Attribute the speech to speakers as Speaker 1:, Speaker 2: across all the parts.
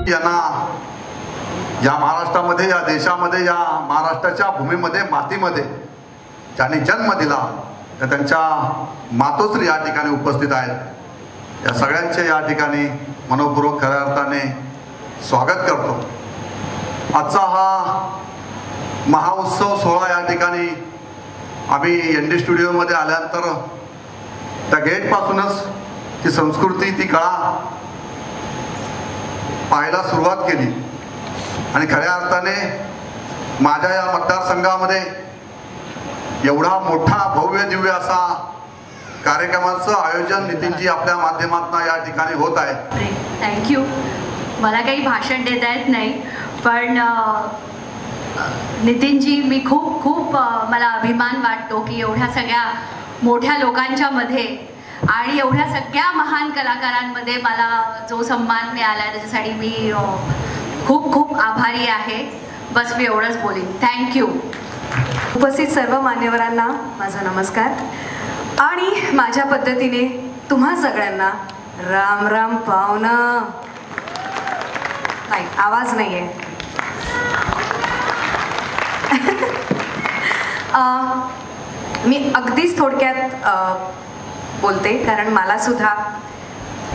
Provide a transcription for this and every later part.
Speaker 1: यांना या महाराष्ट्रामध्ये, या देशामध्ये, या महाराष्ट्राच्या भूमीमध्ये, मातीमध्ये ज्यांनी जन्म दिला तर त्यांच्या मातोश्री या ठिकाणी उपस्थित आहेत. या सगळ्यांचे या ठिकाणी मनोपूर्वक खऱ्या अर्थाने स्वागत करतो. आजचा हा महाउत्सव सोहळा या ठिकाणी आम्ही ND स्टुडिओमध्ये आल्यानंतर त्या गेटपासूनच ती संस्कृती, ती कला पाहायला सुरुवात केली आणि खऱ्या अर्थाने माझ्या या मतदारसंघामध्ये एवढा मोठा भव्य दिव्य असा कार्यक्रमाचं आयोजन नितीनजी आपल्या माध्यमातून या ठिकाणी होत आहे.
Speaker 2: थँक्यू. मला काही भाषण देता येत नाही, पण नितीनजी मी खूप मला अभिमान वाटतो की एवढ्या सगळ्या मोठ्या लोकांच्या मध्ये आणि एवढ्या सगळ्या महान कलाकारांमध्ये मला जो सन्मान मिळाला त्याच्यासाठी मी खूप आभारी आहे. बस मी एवढंच बोलीन. थँक्यू.
Speaker 3: उपस्थित सर्व मान्यवरांना माझा नमस्कार आणि माझ्या पद्धतीने तुम्हा सगळ्यांना राम राम. पाहुणं नाही, आवाज नाही आहे. मी अगदीच थोडक्यात बोलते कारण मला सुद्धा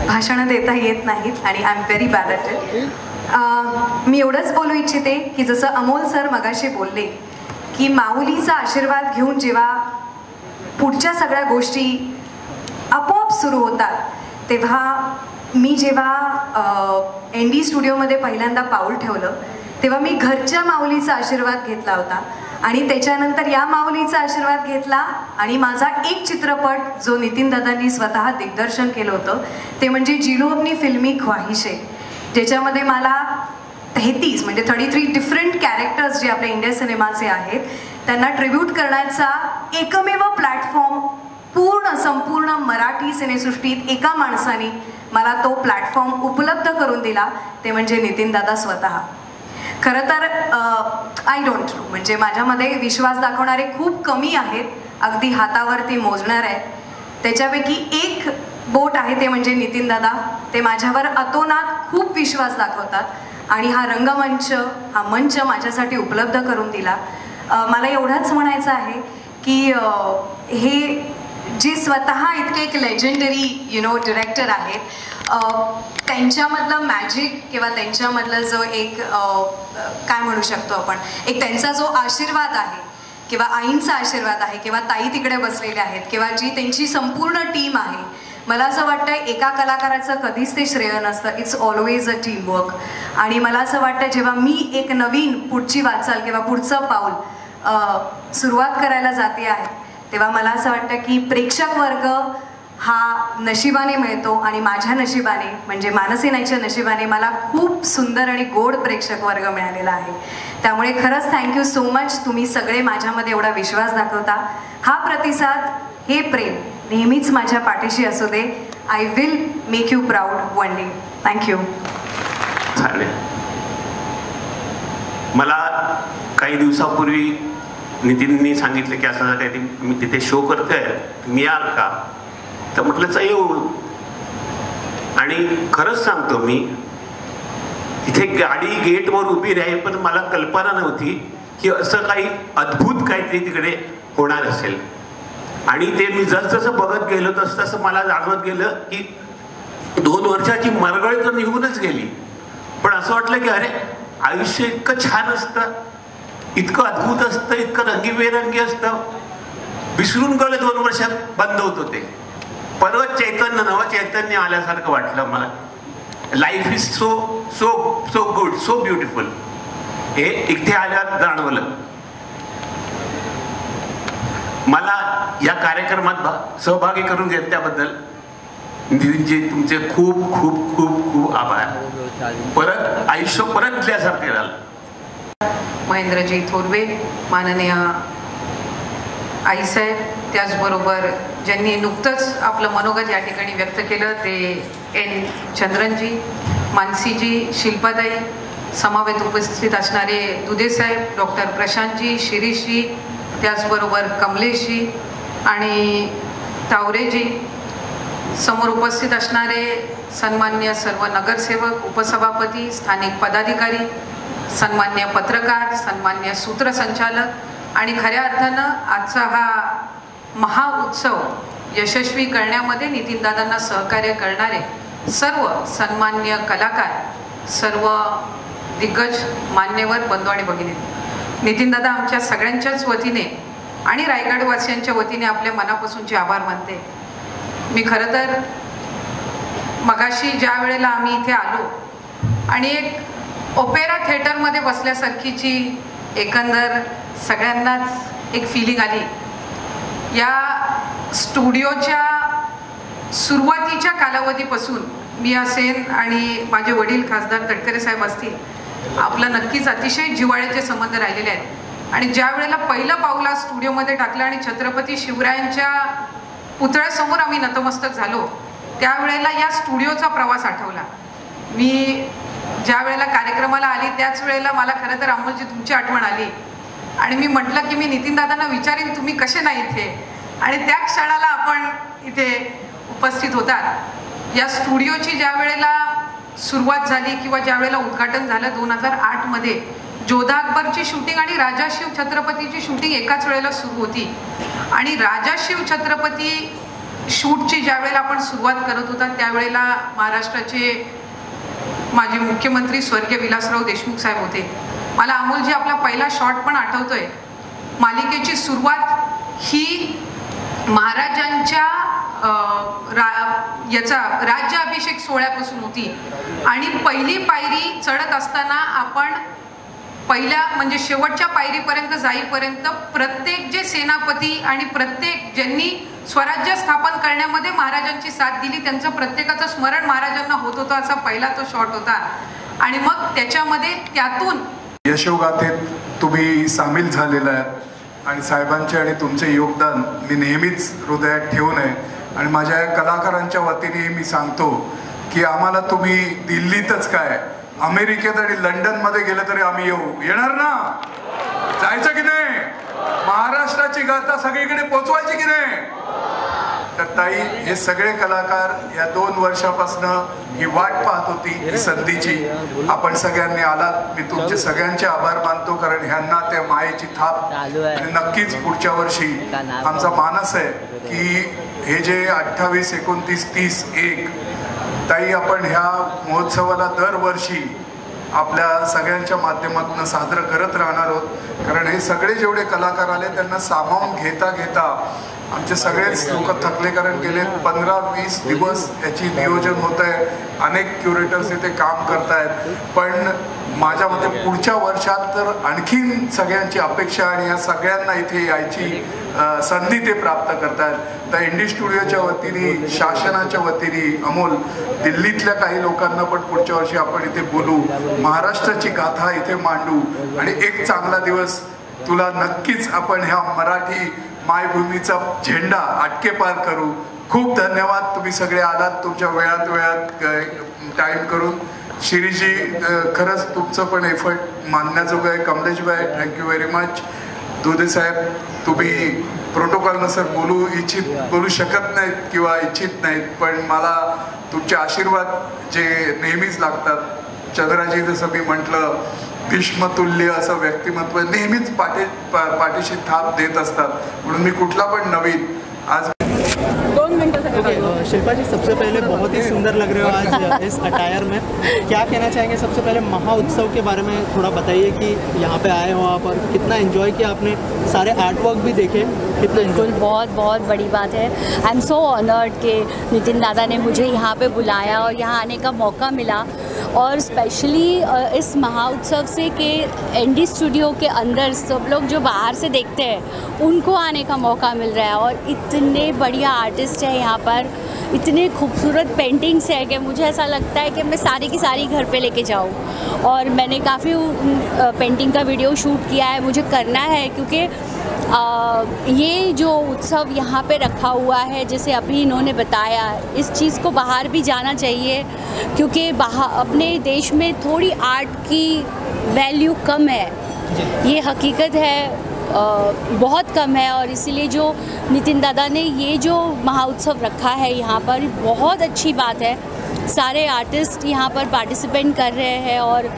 Speaker 3: भाषणं देता येत नाहीत आणि I am very bad at it. मी एवढंच बोलू इच्छिते की जसं अमोल सर मगाशी बोलले की माऊलीचा आशीर्वाद घेऊन जेव्हा पुढच्या सगळ्या गोष्टी आपोआप सुरू होतात, तेव्हा मी जेव्हा ND स्टुडिओमध्ये पहिल्यांदा पाऊल ठेवलं तेव्हा मी घरच्या माऊलीचा आशीर्वाद घेतला होता आणि त्याच्यानंतर या माऊलीचा आशीर्वाद घेतला आणि माझा एक चित्रपट जो नितीन दादांनी स्वतः दिग्दर्शन केलं होतं ते म्हणजे जिलो अपनी फिल्मी ख्वाहिशे, ज्याच्यामध्ये मला 33 म्हणजे 33 डिफरंट कॅरेक्टर्स जे आपल्या इंडिया सिनेमाचे आहेत त्यांना ट्रिब्यूट करण्याचा एकमेव प्लॅटफॉर्म संपूर्ण मराठी सिनेसृष्टीत एका माणसाने मला तो प्लॅटफॉर्म उपलब्ध करून दिला, ते म्हणजे नितीन दादा स्वतः. खरं तर आय डोंट नो, म्हणजे माझ्यामध्ये विश्वास दाखवणारे खूप कमी आहेत, अगदी हातावरती मोजणार आहेत. त्याच्यापैकी एक बोट आहे ते म्हणजे नितीन दादा. ते माझ्यावर अतोनात खूप विश्वास दाखवतात आणि हा रंगमंच, हा मंच माझ्यासाठी उपलब्ध करून दिला. मला एवढंच म्हणायचं आहे की हे जे स्वतः इतके एक लेजेंडरी डिरेक्टर आहेत, त्यांच्यामधलं मॅजिक किंवा त्यांच्यामधलं जो एक काय म्हणू शकतो आपण, एक त्यांचा जो आशीर्वाद आहे किंवा आईंचा आशीर्वाद आहे किंवा ताई तिकडे बसलेल्या आहेत किंवा जी त्यांची संपूर्ण टीम आहे, मला असं वाटतं एका कलाकाराचं कधीच ते श्रेय नसतं. It's always a team work. आणि मला असं वाटतं जेव्हा मी एक नवीन पुढची वाटचाल किंवा पुढचं पाऊल सुरुवात करायला जाते आहे तेव्हा मला असं वाटतं की प्रेक्षक वर्ग हा नशिबाने मिळतो आणि माझ्या नशिबाने म्हणजे मानसीनाईच्या नशिबाने मला खूप सुंदर आणि गोड प्रेक्षक वर्ग मिळालेला आहे. त्यामुळे खरंच थँक्यू सो मच. तुम्ही सगळे माझ्यामध्ये एवढा विश्वास दाखवता. हा प्रतिसाद, हे प्रेम नेहमीच माझ्या पाठीशी असू दे. I will make you proud one day. Thank you.
Speaker 4: मला काही दिवसापूर्वी नितीननी सांगितलं की असं काही मी तिथे शो करतोय, मी याल का? तर म्हटलं येऊ. आणि खरंच सांगतो, मी तिथे गाडी गेटवर उभी राहील पण मला कल्पना नव्हती की असं काही अद्भुत काहीतरी तिकडे होणार असेल. आणि ते मी जसजसं बघत गेलो तसं मला जाणवत गेलं की 2 वर्षाची मरगळ तर निघूनच गेली, पण असं वाटलं की अरे आयुष्य इतकं छान असतं, इतकं अद्भुत असतं, इतकं रंगीबेरंगी असतं, विसरून गेलं 2 वर्षात बंद होतं ते. परत चैतन्य, नवं चैतन्य आल्यासारखं वाटलं मला. Life is so so so good, so beautiful, हे इथे आल्यावर जाणवलं. मला या कार्यक्रमात सहभागी करून घेतल्याबद्दल नितीनजी तुमचे खूप खूप खूप खूप आभार. परत आयुष्य परत दिल्यासारखे झालं.
Speaker 5: महेंद्रजी थोरवे, माननीय आईसाहेब, त्याचबरोबर ज्यांनी नुकतंच आपलं मनोगत या ठिकाणी व्यक्त केलं ते N. चंद्रनजी, मानसीजी, शिल्पाताई, समावेत उपस्थित असणारे दुधेसाहेब, डॉक्टर प्रशांतजी, समोर उपस्थित असणारे सन्मान्य सर्व नगरसेवक, उपसभापती, स्थानिक पदाधिकारी, सन्मान्य पत्रकार, सन्मान्य सूत्रसंचालक आणि खऱ्या अर्थानं आजचा हा महाउत्सव यशस्वी करण्यामध्ये नितीनदादांना सहकार्य करणारे सर्व सन्मान्य कलाकार, सर्व दिग्गज मान्यवर बंधू आणि भगिनी, नितीनदादा आमच्या सगळ्यांच्याच वतीने आणि रायगडवासियांच्या वतीने आपल्या मनापासूनचे आभार मानते. मी खरं तर मगाशी ज्या वेळेला आम्ही इथे आलो आणि एक ओपेरा थिएटरमध्ये बसल्यासारखीची एकंदर सगळ्यांनाच एक फिलिंग आली. या स्टुडिओच्या सुरुवातीच्या कालावधीपासून मी असेन आणि माझे वडील खासदार तटकरे साहेब असतील, आपलं नक्कीच अतिशय जिव्हाळ्याचे संबंध राहिलेले आहेत. आणि ज्या वेळेला पहिलं पाऊल स्टुडिओमध्ये टाकलं आणि छत्रपती शिवरायांच्या पुतळ्यासमोर आम्ही नतमस्तक झालो, त्यावेळेला या स्टुडिओचा प्रवास आठवला. मी ज्या वेळेला कार्यक्रमाला आली त्याच वेळेला मला खरं तर अमोलजी तुमची आठवण आली आणि मी म्हटलं की मी नितीनदादांना विचारीन तुम्ही कसे नाही इथे, आणि त्या क्षणाला आपण इथे उपस्थित होतात. या स्टुडिओची ज्या वेळेला सुरुवात झाली किंवा ज्या वेळेला उद्घाटन झालं 2008 मध्ये, जोधा अकबरची शूटिंग आणि राजा शिव छत्रपतीची शूटिंग एकाच वेळेला सुरू होती. आणि राजा शिव छत्रपती शूटची ज्या वेळेला आपण सुरुवात करत होता त्यावेळेला महाराष्ट्राचे माजी मुख्यमंत्री स्वर्गीय विलासराव देशमुख साहेब होते. मला अमोलजी आपला पहिला शॉट पण आठवतोय. मालिकेची सुरुवात ही महाराजांच्या याचा राज्याभिषेक सोहळ्यापासून होती आणि पहिली पायरी चढत असताना आपण पहिल्या म्हणजे शेवटच्या पायरीपर्यंत जाईपर्यंत प्रत्येक जे सेनापती आणि प्रत्येक ज्यांनी स्वराज्य स्थापन करण्यामध्ये महाराजांची साथ दिली त्यांचं प्रत्येकाचं स्मरण महाराजांना होत होतं, असा पहिला तो शॉट होता. आणि मग त्याच्यामध्ये त्यातून
Speaker 6: यशोगाथेत तुम्ही सामील झालेला आहे आणि साहेबांचे आणि तुमचे योगदान मी नेहमीच हृदयात ठेवून आहे. आणि माझ्या या कलाकारांच्या वतीने मी सांगतो की आम्हाला तुम्ही दिल्लीतच काय अमेरिकेत आणि लंडनमध्ये गेलं तरी आम्ही येणार ना. जायचं की नाही? महाराष्ट्राची गाथा सगळीकडे पोचवायची की नाही? तर ताई, हे सगळे कलाकार या 2 वर्षापासून ही वाट पाहत होती ही संधीची. आपण सगळ्यांनी आलात, मी तुमचे सगळ्यांचे आभार मानतो, कारण ह्यांना त्या मायेची थाप. आणि नक्कीच पुढच्या वर्षी आमचा मानस आहे की हे जे 28, 29, 30, 1 ताई, आपण ह्या महोत्सवाला दरवर्षी आपल्या सगळ्यांच्या माध्यमातून साजरं करत राहणार आहोत. कारण हे सगळे जेवढे कलाकार आले त्यांना सामावून घेता घेता आमचे सगळेच लोक थकले, कारण गेले 15-20 दिवस याची नियोजन होत आहे. अनेक क्युरेटर्स इथे काम करतायत. पण माझ्या मते पुढच्या वर्षात तर आणखीन सगळ्यांची अपेक्षा आणि या सगळ्यांना इथे यायची संधी ते प्राप्त करतात. तर इंडी स्टुडिओच्या वतीने, शासनाच्या वतीने, अमोल, दिल्लीतल्या काही लोकांना पण पुढच्या वर्षी आपण इथे बोलू, महाराष्ट्राची गाथा इथे मांडू आणि एक चांगला दिवस तुला नक्कीच आपण ह्या मराठी मायभूमीचा झेंडा आटके पार करू. खूप धन्यवाद, तुम्ही सगळे आलात तुमच्या वेळात टाइम करून. शिरीजी, खरंच तुमचं पण एफर्ट मानण्याजोगं आहे. Kamleshbhai, thank you very much. दुधे साहेब, तुम्ही प्रोटोकॉल नसर बोलू शकत नाहीत किंवा इच्छित नाहीत, पण मला तुमचे आशीर्वाद जे नेहमीच लागतात. चंद्राजी, जसं मी म्हटलं, भीष्मतुल्य असं व्यक्तिमत्व नेहमीच पाठीशी थाप देत असतात, म्हणून मी कुठला पण नवीन आज
Speaker 7: शिल्पा जी, सबसे पहले बहुत ही सुंदर लग रहे हो आज इस अटायर में. क्या कहना चाहेंगे? सबसे पहले महाउत्सव के बारे में थोड़ा बताइए कि यहाँ पे आए हो आप और कितना एंजॉय किया आपने, सारे आर्ट वर्क भी देखे, कितना?
Speaker 2: बिल्कुल, बहुत बहुत बड़ी बात है. आई एम सो ऑनर्ड कि नितिन दादा ने मुझे यहाँ पे बुलाया और यहाँ आने का मौका मिला, और स्पेशली इस महाउत्सव से कि इंडी स्टूडियो के अंदर सब लोग जो बाहर से देखते हैं उनको आने का मौका मिल रहा है. और इतने बढ़िया आर्टिस्ट है यहाँ पर, इतने खूबसूरत पेंटिंग्स है कि मुझे ऐसा लगता है कि मैं सारी की सारी घर पे लेके जाऊँ. और मैंने काफ़ी पेंटिंग का वीडियो शूट किया है, मुझे करना है, क्योंकि ये जो उत्सव यहाँ पे रखा हुआ है, जैसे अभी इन्होंने बताया, इस चीज़ को बाहर भी जाना चाहिए, क्योंकि बाहर अपने देश में थोड़ी आर्ट की वैल्यू कम है, ये हकीकत है.
Speaker 8: बहुत कम है, और इसीलिए जो नितिन दादा ने ये जो महाउत्सव रखा है यहाँ पर, बहुत अच्छी बात है। सारे आर्टिस्ट यहाँ पर पार्टिसिपेट कर रहे हैं और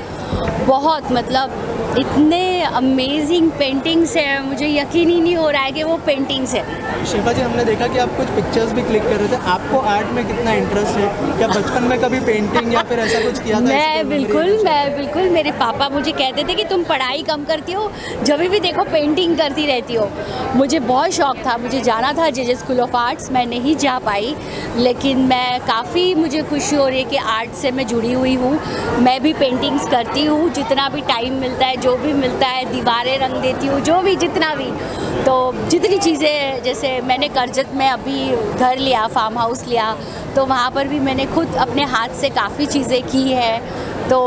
Speaker 8: बहुत मतलब इतने अमेजिंग पेंटिंग्स हैं, मुझे यकीन ही नहीं हो रहा है कि वो पेंटिंग्स है।
Speaker 7: शिल्पा जी, हमने देखा कि आप कुछ पिक्चर्स भी क्लिक कर रहे थे, आपको आर्ट में कितना इंटरेस्ट है? क्या बचपन में कभी पेंटिंग या फिर ऐसा कुछ किया था?
Speaker 8: मैं बिल्कुल मेरे पापा मुझे कहते थे कि तुम पढ़ाई कम करती हो, जब भी देखो पेंटिंग करती रहती हो। मुझे बहुत शौक था, मुझे जाना था जे स्कूल ऑफ आर्ट्स, मैं नहीं जा पाई, लेकिन मैं काफ़ी मुझे खुशी हो रही है कि आर्ट से मैं जुड़ी हुई हूँ। मैं भी पेंटिंग्स करती हूँ, जितना भी टाइम मिलता है, जो भी मिलता है, दीवारें रंग देती हूँ, जो भी जितना भी। तो जितनी चीज़ें, जैसे मैंने करजत में अभी घर लिया, फार्म हाउस लिया, तो वहाँ पर भी मैंने खुद अपने हाथ से काफ़ी चीज़ें की है। तो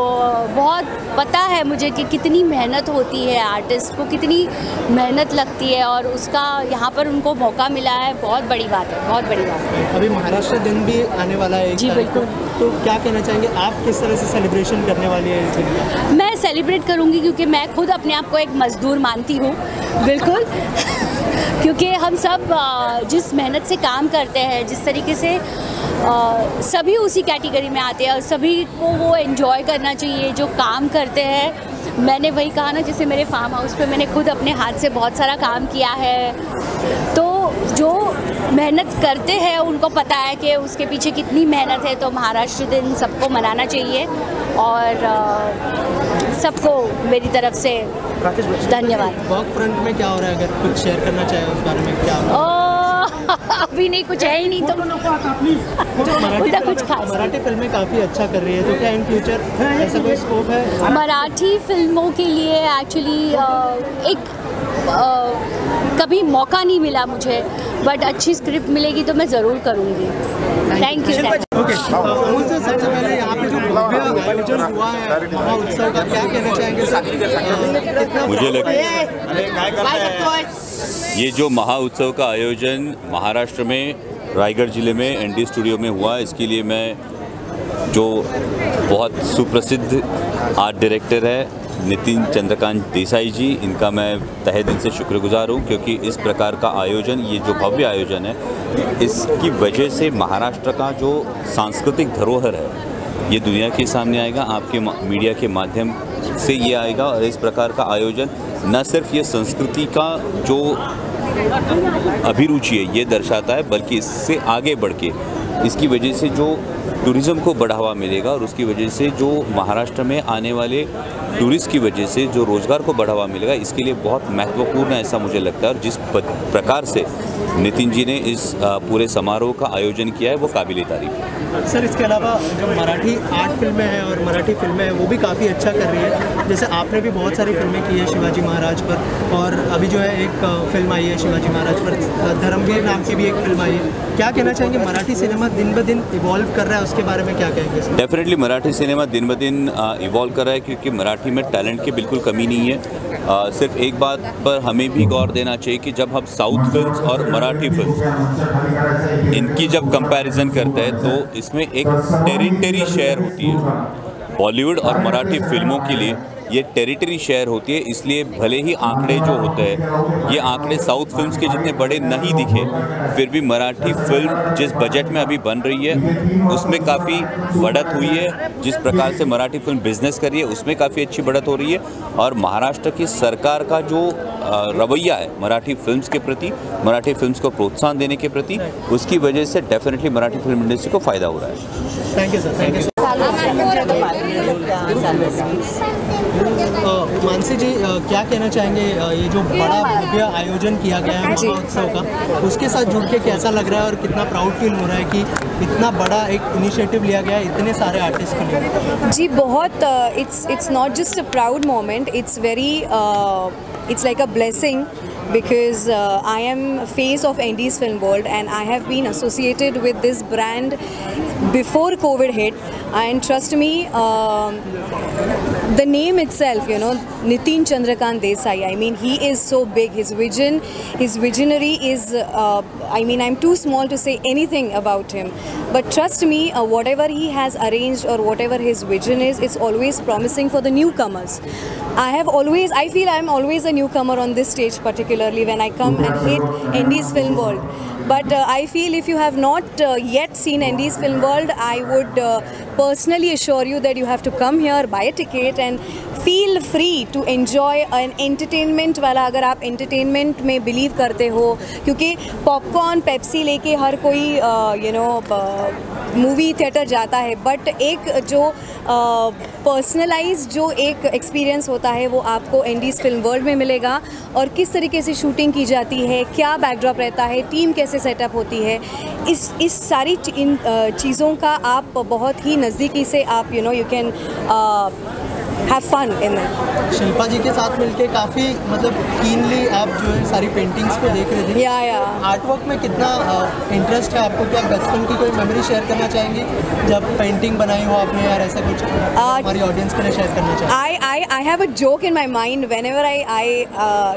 Speaker 8: बहुत पता है मुझे कि कितनी मेहनत होती है, आर्टिस्ट को कितनी मेहनत लगती है, और उसका यहाँ पर उनको मौका मिला है, बहुत बड़ी बात है, बहुत बड़ी बात है।
Speaker 7: अभी महाराष्ट्र दिन भी आने वाला है।
Speaker 8: जी बिल्कुल।
Speaker 7: तो क्या कहना चाहेंगे आप, किस तरह से सेलिब्रेशन करने वाली है इस दिन का?
Speaker 8: मैं सेलिब्रेट करूँगी क्योंकि मैं खुद अपने आप को एक मजदूर मानती हूँ, बिल्कुल। क्योंकि हम सब जिस मेहनत से काम करते हैं, जिस तरीके से सभी उसी कैटेगरी में आते हैं, और सभी को वो एंजॉय करना चाहिए जो काम करते हैं। मैंने वही कहा ना, जैसे मेरे फार्म हाउस पे मैंने खुद अपने हाथ से बहुत सारा काम किया है, तो जो मेहनत करते हैं उनको पता है कि उसके पीछे कितनी मेहनत है। तो महाराष्ट्र दिन सबको मनाना चाहिए, और सबको मेरी तरफ से धन्यवाद।
Speaker 7: वर्क फ्रंट में क्या हो रहा है, अगर कुछ शेयर करना चाहे उस बारे में क्या हो रहा है?
Speaker 8: अभी नहीं, कुछ है ही नहीं, तो कुछ खास।
Speaker 7: मराठी फिल्में काफ़ी अच्छा कर रही है, तो क्या इन फ्यूचर ऐसा कोई स्कोप है?
Speaker 8: मराठी फिल्मों के लिए एक्चुअली एक कभी मौका नहीं मिला मुझे, बट अच्छी स्क्रिप्ट मिलेगी तो मैं ज़रूर करूँगी। Thank you.
Speaker 7: ओके, सबसे पहले यहाँ पे जो भव्य आयोजन हुआ है महाउत्सव का, क्या कहना चाहेंगे सर?
Speaker 9: मुझे लगता है ये जो महाउत्सव का आयोजन महाराष्ट्र में रायगढ़ ज़िले में एनडी स्टूडियो में हुआ, इसके लिए मैं जो बहुत सुप्रसिद्ध आर्ट डायरेक्टर है नितिन चंद्रकांत देसाई जी, इनका मैं तहे दिल से शुक्रगुजार हूँ, क्योंकि इस प्रकार का आयोजन, ये जो भव्य आयोजन है, इसकी वजह से महाराष्ट्र का जो सांस्कृतिक धरोहर है ये दुनिया के सामने आएगा, आपके मीडिया के माध्यम से ये आएगा। और इस प्रकार का आयोजन न सिर्फ ये संस्कृति का जो अभिरुचि है ये दर्शाता है, बल्कि इससे आगे बढ़ के इसकी वजह से जो टूरिज़्म को बढ़ावा मिलेगा, और उसकी वजह से जो महाराष्ट्र में आने वाले टूरिस्ट की वजह से जो रोज़गार को बढ़ावा मिलेगा, इसके लिए बहुत महत्वपूर्ण है, ऐसा मुझे लगता है। और जिस प्रकार से नितिन जी ने इस पूरे समारोह का आयोजन किया है वो काबिल तारीफ है।
Speaker 7: सर, इसके अलावा जो मराठी आर्ट फिल्में हैं और मराठी फिल्में हैं वो भी काफ़ी अच्छा कर रही है। जैसे आपने भी बहुत सारी फिल्में की है शिवाजी महाराज पर, और अभी जो है एक फिल्म आई है शिवाजी महाराज पर, धर्मवीर नाम की भी एक फिल्म आई है। क्या कहना चाहेंगे, मराठी सिनेमा दिन ब दिन इवॉल्व कर रहा है, उसके बारे में क्या कहेंगे?
Speaker 9: डेफिनेटली मराठी सिनेमा दिन ब दिन इवॉल्व कर रहा है, क्योंकि मराठी में टैलेंट की बिल्कुल कमी नहीं है। सिर्फ एक बात पर हमें भी गौर देना चाहिए कि जब हम साउथ फिल्म्स और मराठी फिल्म्स इनकी जब कंपैरिजन करते हैं तो इसमें एक टेरिटरी शेयर होती है। बॉलीवुड और मराठी फिल्मों के लिए ये टेरिटरी शेयर होती है, इसलिए भले ही आंकड़े जो होते हैं ये आंकड़े साउथ फिल्म्स के जितने बड़े नहीं दिखे, फिर भी मराठी फिल्म जिस बजट में अभी बन रही है उसमें काफ़ी बढ़त हुई है। जिस प्रकार से मराठी फिल्म बिजनेस कर रही है उसमें काफ़ी अच्छी बढ़त हो रही है। और महाराष्ट्र की सरकार का जो रवैया है मराठी फिल्म्स के प्रति, मराठी फिल्म्स को प्रोत्साहन देने के प्रति, उसकी वजह से डेफिनेटली मराठी फिल्म इंडस्ट्री को फ़ायदा हो रहा है।
Speaker 7: Thank you sir. Thank you. Mansi ji, क्या कहना चाहेंगे, ये जो बड़ा भव्य आयोजन किया गया है महोत्सव का, उसके साथ जुड़ के कैसा लग रहा है और कितना प्राउड फील हो रहा है कि इतना बड़ा एक इनिशिएटिव लिया गया है इतने सारे आर्टिस्ट के लिए?
Speaker 3: जी बहुत, it's not just a proud moment, it's very it's like a blessing because I am face of Indies film world and I have been associated with this brand before COVID hit, and trust me, the name itself, you know, Nitin Chandrakant Desai, I mean, he is so big. His vision, his visionary is, I mean, I'm too small to say anything about him. But trust me, whatever he has arranged or whatever his vision is, it's always promising for the newcomers. I feel I'm always a newcomer on this stage, particularly when I come and hit Indies Film World. But I feel if you have not yet seen Indies Film World, I would personally assure you that you have to come here, buy a ticket and feel free to enjoy an entertainment वाला, अगर आप entertainment में believe करते हो, क्योंकि popcorn, Pepsi लेके हर कोई you know movie theatre जाता है, बट एक जो पर्सनलाइज जो एक एक्सपीरियंस होता है वो आपको इंडीज़ फिल्म वर्ल्ड में मिलेगा। और किस तरीके से शूटिंग की जाती है, क्या बैकड्रॉप रहता है, टीम कैसे सेटअप होती है, इस सारी इन चीज़ों का आप बहुत ही नज़दीकी से आप you can have fun in that.
Speaker 7: Shilpa ji के साथ मिलके काफ़ी मतलब कीनली आप जो है सारी पेंटिंग्स को देख रहे थे।
Speaker 3: या
Speaker 7: आर्ट वर्क में कितना इंटरेस्ट है आपको? क्या बचपन की कोई मेमोरी शेयर करना चाहेंगे जब पेंटिंग बनाई हो आपने, यार ऐसा कुछ हमारी ऑडियंस के लिए शेयर करना चाहेंगे?
Speaker 3: I have a joke in my mind whenever I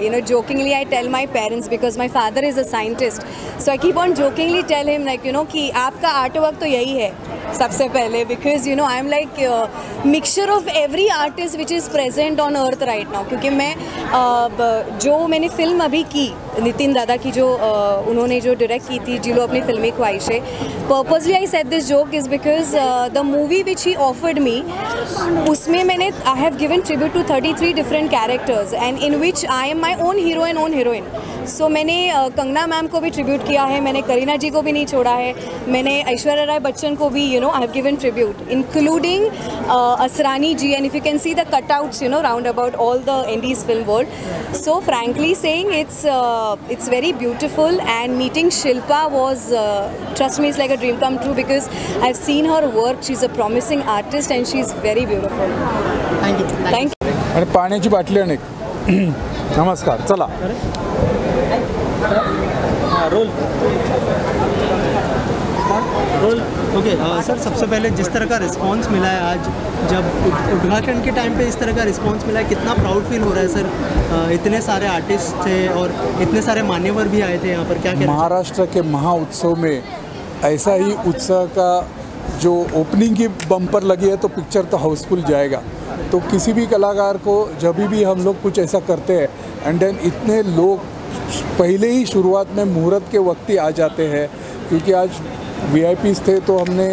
Speaker 3: you know, jokingly I tell my parents, because my father is a scientist, so I keep on jokingly tell him like, you know, कि आपका art work तो यही है सबसे पहले, because you know I am like mixture of every artist which is present on earth right now। क्योंकि मैं जो मैंने फिल्म अभी की नितिन दादा की, जो उन्होंने जो डायरेक्ट की थी जिलो अपनी फिल्मी ख्वाहिशें, purposely I said this joke is because the movie which he offered me, उसमें मैंने I have given tribute to 33 different characters and in which I am my own hero and own heroine. So मैंने Kangana ma'am को भी tribute किया है, मैंने करीना जी को भी नहीं छोड़ा है, मैंने ऐश्वर्या राय बच्चन को भी you know I have given tribute, including Asrani ji, and if you can see the cutouts you know round about all the indies film world. So frankly saying it's very beautiful, and meeting Shilpa was trust me, it's like a dream come true, because I've seen her work. She's a promising artist and she's very beautiful.
Speaker 7: Thank you.
Speaker 3: Thank you.
Speaker 10: आणि पाण्याची बाटली अनेक नमस्कार, चला
Speaker 7: role okay. Sir सबसे पहले जिस तरह का रिस्पांस मिला है आज, जब उद्घाटन के टाइम पे इस तरह का रिस्पांस मिला है, कितना प्राउड फील हो रहा है सर? इतने सारे आर्टिस्ट थे और इतने सारे मान्यवर भी आए थे यहाँ पर, क्या क्या?
Speaker 10: महाराष्ट्र के महाउत्सव में ऐसा ही उत्सव का जो ओपनिंग की बम्पर लगी है तो पिक्चर तो हाउसफुल जाएगा। तो किसी भी कलाकार को जब भी हम लोग कुछ ऐसा करते हैं एंड देन इतने लोग पहले ही शुरुआत में मुहूर्त के वक्त ही आ जाते हैं, क्योंकि आज VIPs थे तो हमने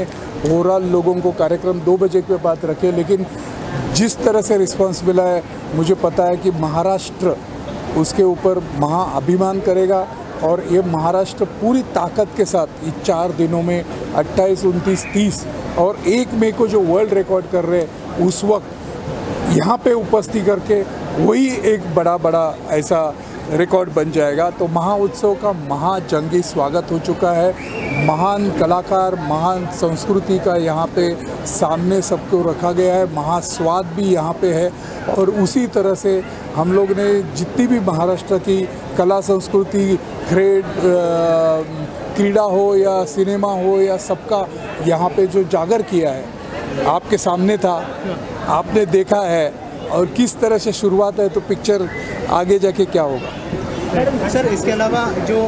Speaker 10: ओवरऑल लोगों को कार्यक्रम 2 बजे के बाद रखे, लेकिन जिस तरह से रिस्पांस मिला है मुझे पता है कि महाराष्ट्र उसके ऊपर महा अभिमान करेगा। और ये महाराष्ट्र पूरी ताकत के साथ इस 4 दिनों में 28, 29, 30 और 1 मई को जो वर्ल्ड रिकॉर्ड कर रहे हैं उस वक्त यहाँ पे उपस्थित करके वही एक बड़ा ऐसा रिकॉर्ड बन जाएगा। तो महाउत्सव का महाजंगी स्वागत हो चुका है। महान कलाकार, महान संस्कृति का यहाँ पे सामने सबको रखा गया है, महास्वाद भी यहाँ पे है। और उसी तरह से हम लोग ने जितनी भी महाराष्ट्र की कला संस्कृति, क्रीड़ा हो या सिनेमा हो या सबका यहाँ पे जो जागर किया है आपके सामने था, आपने देखा है और किस तरह से शुरुआत है। तो पिक्चर आगे जाके क्या होगा।
Speaker 7: सर इसके अलावा जो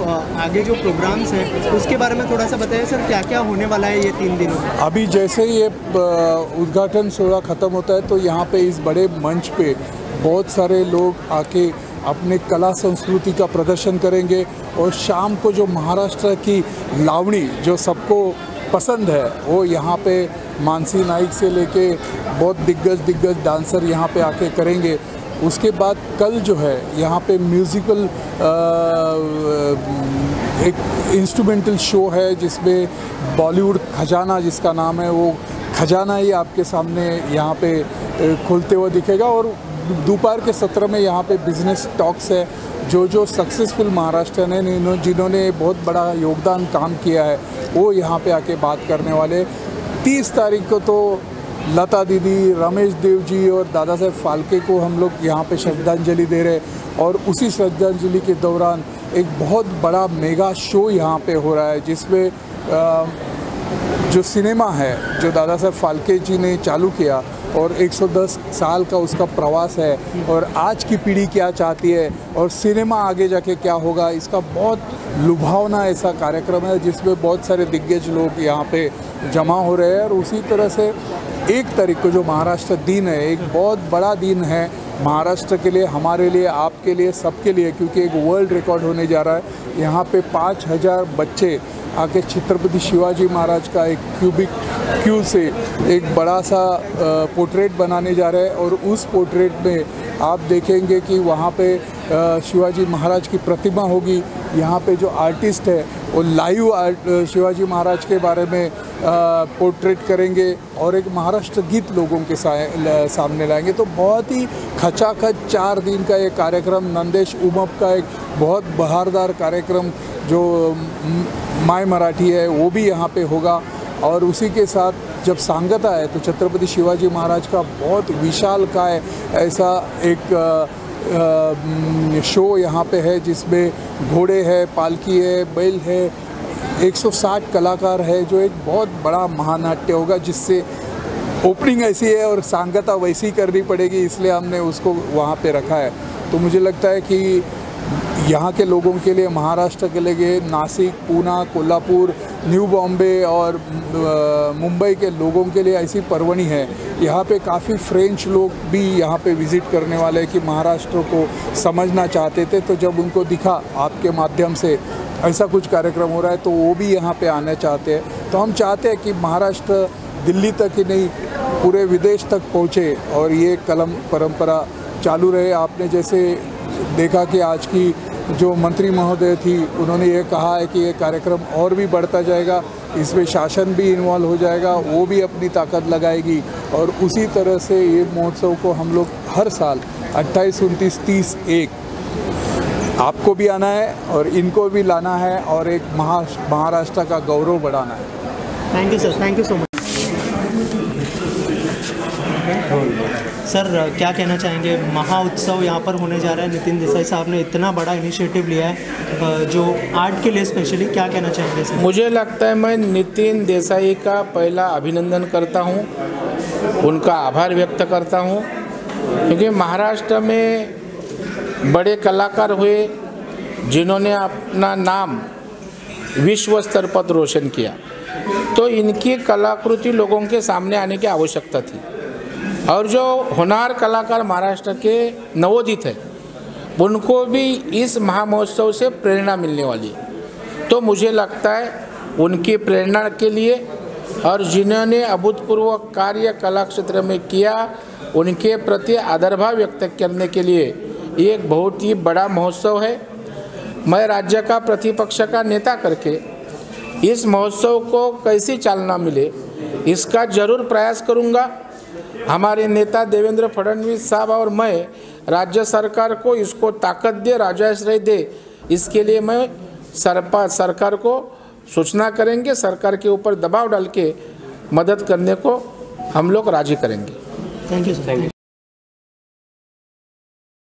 Speaker 7: आगे जो प्रोग्राम्स हैं उसके बारे में थोड़ा सा बताइए सर, क्या क्या होने वाला है ये 3 दिनों में?
Speaker 10: अभी जैसे ये उद्घाटन सोहरा ख़त्म होता है तो यहाँ पे इस बड़े मंच पे बहुत सारे लोग आके अपने कला संस्कृति का प्रदर्शन करेंगे। और शाम को जो महाराष्ट्र की लावणी जो सबको पसंद है वो यहाँ पे मानसी नाइक से लेके बहुत दिग्गज डांसर यहाँ पे आके करेंगे। उसके बाद कल जो है यहाँ पे म्यूज़िकल एक इंस्ट्रूमेंटल शो है जिसमें बॉलीवुड खजाना जिसका नाम है, वो खजाना ही आपके सामने यहाँ पे खुलते हुए दिखेगा। और दोपहर के सत्र में यहाँ पे बिजनेस टॉक्स है। जो सक्सेसफुल महाराष्ट्र ने जिन्होंने बहुत बड़ा योगदान काम किया है वो यहाँ पे आके बात करने वाले। 30 तारीख को तो लता दीदी, रमेश देव जी और दादा साहेब फाल्के को हम लोग यहाँ पे श्रद्धांजलि दे रहे हैं। और उसी श्रद्धांजलि के दौरान एक बहुत बड़ा मेगा शो यहाँ पे हो रहा है जिसमें जो सिनेमा है, जो दादा साहब फाल्के जी ने चालू किया और 110 साल का उसका प्रवास है, और आज की पीढ़ी क्या चाहती है और सिनेमा आगे जाके क्या होगा, इसका बहुत लुभावना ऐसा कार्यक्रम है जिसमें बहुत सारे दिग्गज लोग यहाँ पे जमा हो रहे हैं। और उसी तरह से 1 तारीख को जो महाराष्ट्र दिन है, एक बहुत बड़ा दिन है महाराष्ट्र के लिए, हमारे लिए, आपके लिए, सबके लिए, क्योंकि एक वर्ल्ड रिकॉर्ड होने जा रहा है। यहाँ पे 5000 बच्चे आके छत्रपति शिवाजी महाराज का एक क्यूब से एक बड़ा सा पोर्ट्रेट बनाने जा रहे हैं, और उस पोर्ट्रेट में आप देखेंगे कि वहाँ पे शिवाजी महाराज की प्रतिमा होगी। यहाँ पे जो आर्टिस्ट है वो लाइव शिवाजी महाराज के बारे में पोर्ट्रेट करेंगे और एक महाराष्ट्र गीत लोगों के सामने लाएंगे। तो बहुत ही खचाखच 4 दिन का ये कार्यक्रम, नंदेश उमप का एक बहुत बहारदार कार्यक्रम जो माय मराठी है वो भी यहाँ पे होगा। और उसी के साथ जब सांगता है तो छत्रपति शिवाजी महाराज का बहुत विशालकाय ऐसा एक शो यहाँ पे है जिसमें घोड़े है, पालकी है, बैल है, 160 कलाकार है, जो एक बहुत बड़ा महानाट्य होगा, जिससे ओपनिंग ऐसी है और सांगता वैसी करनी पड़ेगी, इसलिए हमने उसको वहाँ पे रखा है। तो मुझे लगता है कि यहाँ के लोगों के लिए, महाराष्ट्र के लिए, नासिक, पूना, कोल्हापुर, न्यू बॉम्बे और मुंबई के लोगों के लिए ऐसी परवणी है। यहाँ पे काफ़ी फ्रेंच लोग भी यहाँ पे विज़िट करने वाले हैं कि महाराष्ट्र को समझना चाहते थे, तो जब उनको दिखा आपके माध्यम से ऐसा कुछ कार्यक्रम हो रहा है तो वो भी यहाँ पे आना चाहते हैं। तो हम चाहते हैं कि महाराष्ट्र दिल्ली तक ही नहीं पूरे विदेश तक पहुँचे और ये कलम परंपरा चालू रहे। आपने जैसे देखा कि आज की जो मंत्री महोदय थी, उन्होंने ये कहा है कि ये कार्यक्रम और भी बढ़ता जाएगा, इसमें शासन भी इन्वॉल्व हो जाएगा, वो भी अपनी ताकत लगाएगी। और उसी तरह से ये महोत्सव को हम लोग हर साल 28, 29, 30, 1 आपको भी आना है और इनको भी लाना है और एक महाराष्ट्र का गौरव बढ़ाना है।
Speaker 7: Thank you sir, thank you so much. Sir क्या कहना चाहेंगे, महाउत्सव यहाँ पर होने जा रहा है, नितिन देसाई साहब ने इतना बड़ा इनिशिएटिव लिया है जो आर्ट के लिए स्पेशली, क्या कहना चाहेंगे सर?
Speaker 11: मुझे लगता है मैं नितिन देसाई का पहला अभिनंदन करता हूँ, उनका आभार व्यक्त करता हूँ, क्योंकि महाराष्ट्र में बड़े कलाकार हुए जिन्होंने अपना नाम विश्व स्तर पर रोशन किया, तो इनकी कलाकृति लोगों के सामने आने की आवश्यकता थी। और जो होनहार कलाकार महाराष्ट्र के नवोदित हैं, उनको भी इस महामहोत्सव से प्रेरणा मिलने वाली है। तो मुझे लगता है उनकी प्रेरणा के लिए और जिन्होंने अभूतपूर्व कार्य कला क्षेत्र में किया, उनके प्रति आदरभाव व्यक्त करने के लिए ये एक बहुत ही बड़ा महोत्सव है। मैं राज्य का प्रतिपक्ष का नेता करके इस महोत्सव को कैसी चालना मिले, इसका जरूर प्रयास करूँगा। हमारे नेता देवेंद्र फडणवीस साहब और मैं राज्य सरकार को इसको ताकत दे, राजश्रय दे, इसके लिए मैं सरकार को सूचना करेंगे, सरकार के ऊपर दबाव डाल के मदद करने को हम लोग राजी करेंगे।
Speaker 7: Thank you sir.